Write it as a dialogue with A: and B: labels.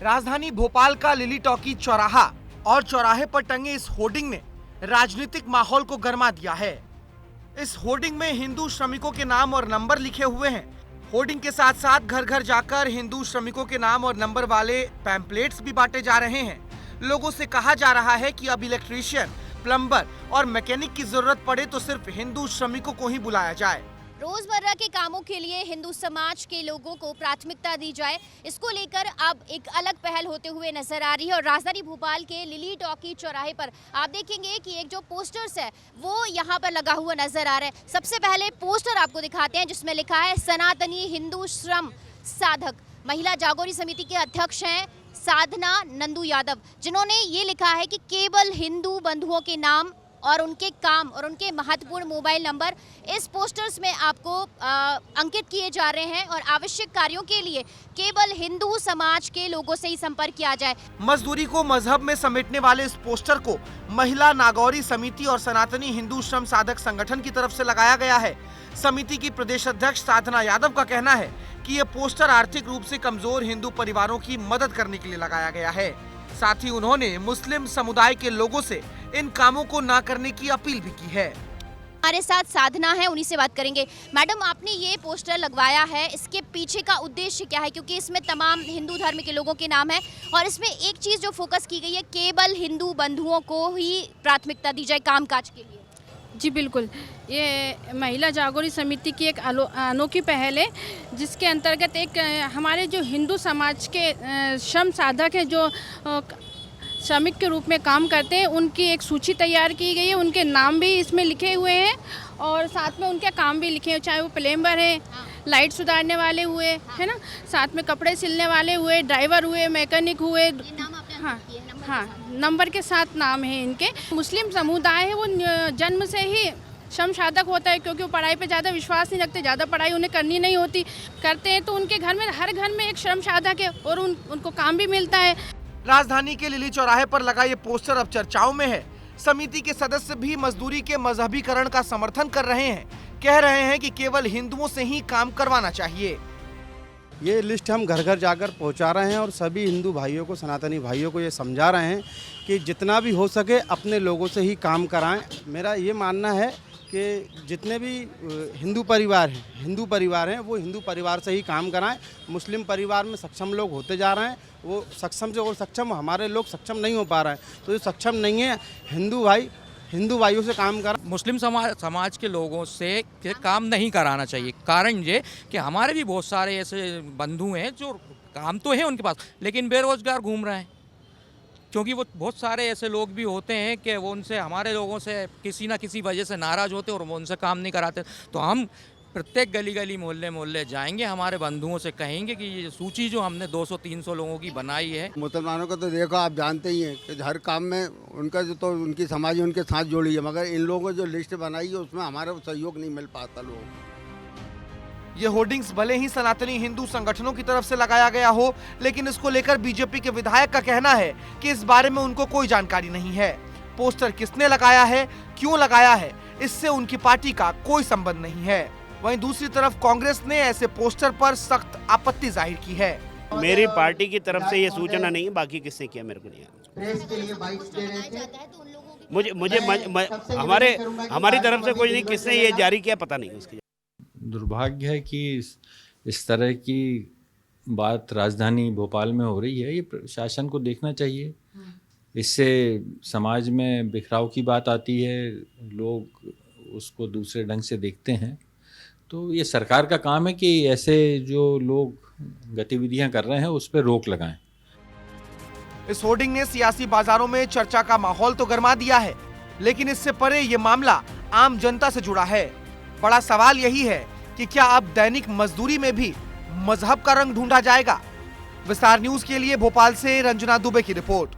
A: राजधानी भोपाल का lily talkie चौराहा और चौराहे पर टंगे इस होर्डिंग ने राजनीतिक माहौल को गरमा दिया है। इस होर्डिंग में हिंदू श्रमिकों के नाम और नंबर लिखे हुए हैं। होर्डिंग के साथ साथ घर घर जाकर हिंदू श्रमिकों के नाम और नंबर वाले पैम्पलेट्स भी बांटे जा रहे हैं। लोगों से कहा जा रहा है कि अब इलेक्ट्रीशियन, प्लम्बर और मैकेनिक की जरूरत पड़े तो सिर्फ हिंदू श्रमिकों को ही बुलाया जाए।
B: रोजमर्रा के कामों के लिए हिंदू समाज के लोगों को प्राथमिकता दी जाए, इसको लेकर अब एक अलग पहल होते हुए नजर आ रही है। और राजधानी भोपाल के लिली टॉकी चौराहे पर आप देखेंगे कि एक जो पोस्टर्स है वो यहाँ पर लगा हुआ नजर आ रहा है। सबसे पहले पोस्टर आपको दिखाते हैं जिसमें लिखा है सनातनी हिंदू श्रम साधक। महिला जागोरी समिति के अध्यक्ष हैं साधना नंदू यादव, जिन्होंने ये लिखा है कि केवल हिंदू बंधुओं के नाम और उनके काम और उनके महत्वपूर्ण मोबाइल नंबर इस पोस्टर्स में आपको अंकित किए जा रहे हैं और आवश्यक कार्यों के लिए केवल हिंदू समाज के लोगों से ही संपर्क किया जाए।
A: मजदूरी को मजहब में समेटने वाले इस पोस्टर को महिला नागौरी समिति और सनातनी हिंदू श्रम साधक संगठन की तरफ से लगाया गया है। समिति की प्रदेश अध्यक्ष साधना यादव का कहना है कि ये पोस्टर आर्थिक रूप से कमजोर हिंदू परिवारों की मदद करने के लिए लगाया गया है। साथ ही उन्होंने मुस्लिम समुदाय के लोगों से इन कामों को ना करने की अपील भी की है।
B: हमारे साथ साधना है, उन्हीं से बात करेंगे। मैडम, आपने ये पोस्टर लगवाया है, इसके पीछे का उद्देश्य क्या है? क्योंकि इसमें तमाम हिंदू धर्म के लोगों के नाम है और इसमें एक चीज़ जो फोकस की गई है, केवल हिंदू बंधुओं को ही प्राथमिकता दी जाए कामकाज के लिए।
C: जी बिल्कुल, ये महिला जागोरी समिति की एक अनोखी पहल है जिसके अंतर्गत एक हमारे जो हिंदू समाज के श्रम साधक हैं जो श्रमिक के रूप में काम करते हैं, उनकी एक सूची तैयार की गई है। उनके नाम भी इसमें लिखे हुए हैं और साथ में उनके काम भी लिखे हैं, चाहे वो प्लम्बर है, लाइट सुधारने वाले हुए, है ना, साथ में कपड़े सिलने वाले हुए, ड्राइवर हुए, मैकेनिक हुए। हाँ, नंबर के साथ नाम है इनके। मुस्लिम समुदाय है वो जन्म से ही श्रम साधक होता है क्योंकि वो पढ़ाई पे ज़्यादा विश्वास नहीं रखते, ज़्यादा पढ़ाई उन्हें करनी नहीं होती, करते हैं तो उनके घर में हर घर में एक श्रम साधक है और उनको काम भी मिलता है।
A: राजधानी के लिली चौराहे पर लगा ये पोस्टर अब चर्चाओं में है। समिति के सदस्य भी मजदूरी के मजहबीकरण का समर्थन कर रहे हैं। कह रहे हैं कि केवल हिंदुओं से ही काम करवाना चाहिए।
D: ये लिस्ट हम घर घर जाकर पहुंचा रहे हैं और सभी हिंदू भाइयों को, सनातनी भाइयों को ये समझा रहे हैं कि जितना भी हो सके अपने लोगों से ही काम कराएं। मेरा ये मानना है कि जितने भी हिंदू परिवार हैं वो हिंदू परिवार से ही काम कराएं। मुस्लिम परिवार में सक्षम लोग होते जा रहे हैं, वो सक्षम से और सक्षम हमारे लोग सक्षम नहीं हो पा रहे हैं, तो जो सक्षम नहीं है हिंदू भाइयों से काम करा।
E: मुस्लिम समाज के लोगों से काम नहीं कराना चाहिए। कारण ये कि हमारे भी बहुत सारे ऐसे बंधु हैं जो काम तो है उनके पास लेकिन बेरोजगार घूम रहे हैं, क्योंकि वो बहुत सारे ऐसे लोग भी होते हैं कि वो उनसे, हमारे लोगों से किसी ना किसी वजह से नाराज़ होते हैं और वो उनसे काम नहीं कराते। तो हम प्रत्येक गली गली मोहल्ले जाएंगे, हमारे बंधुओं से कहेंगे कि ये सूची जो हमने 200-300 लोगों की बनाई है।
F: मुसलमानों का तो देखो आप जानते ही हैं कि हर काम में उनका जो तो उनकी समाज उनके साथ जोड़ी है, मगर इन लोगों को जो लिस्ट बनाई है उसमें हमारा सहयोग नहीं मिल पाता लोगों को।
A: ये होर्डिंग्स भले ही सनातनी हिंदू संगठनों की तरफ से लगाया गया हो, लेकिन इसको लेकर बीजेपी के विधायक का कहना है कि इस बारे में उनको कोई जानकारी नहीं है। पोस्टर किसने लगाया है, क्यों लगाया है, इससे उनकी पार्टी का कोई संबंध नहीं है। वहीं दूसरी तरफ कांग्रेस ने ऐसे पोस्टर पर सख्त आपत्ति जाहिर की है।
G: मेरी पार्टी की तरफ से ये सूचना नहीं है, बाकी किसने किया मेरे को नहीं मुझे हमारी तरफ से कोई नहीं, किसने ये जारी किया पता नहीं उसकी।
H: दुर्भाग्य है कि इस तरह की बात राजधानी भोपाल में हो रही है। ये प्रशासन को देखना चाहिए, इससे समाज में बिखराव की बात आती है, लोग उसको दूसरे ढंग से देखते हैं। तो ये सरकार का काम है कि ऐसे जो लोग गतिविधियां कर रहे हैं उस पर रोक लगाएं।
A: इस होर्डिंग ने सियासी बाजारों में चर्चा का माहौल तो गरमा दिया है, लेकिन इससे परे ये मामला आम जनता से जुड़ा है। बड़ा सवाल यही है कि क्या अब दैनिक मजदूरी में भी मजहब का रंग ढूंढा जाएगा? विस्तार न्यूज के लिए भोपाल से रंजना दुबे की रिपोर्ट।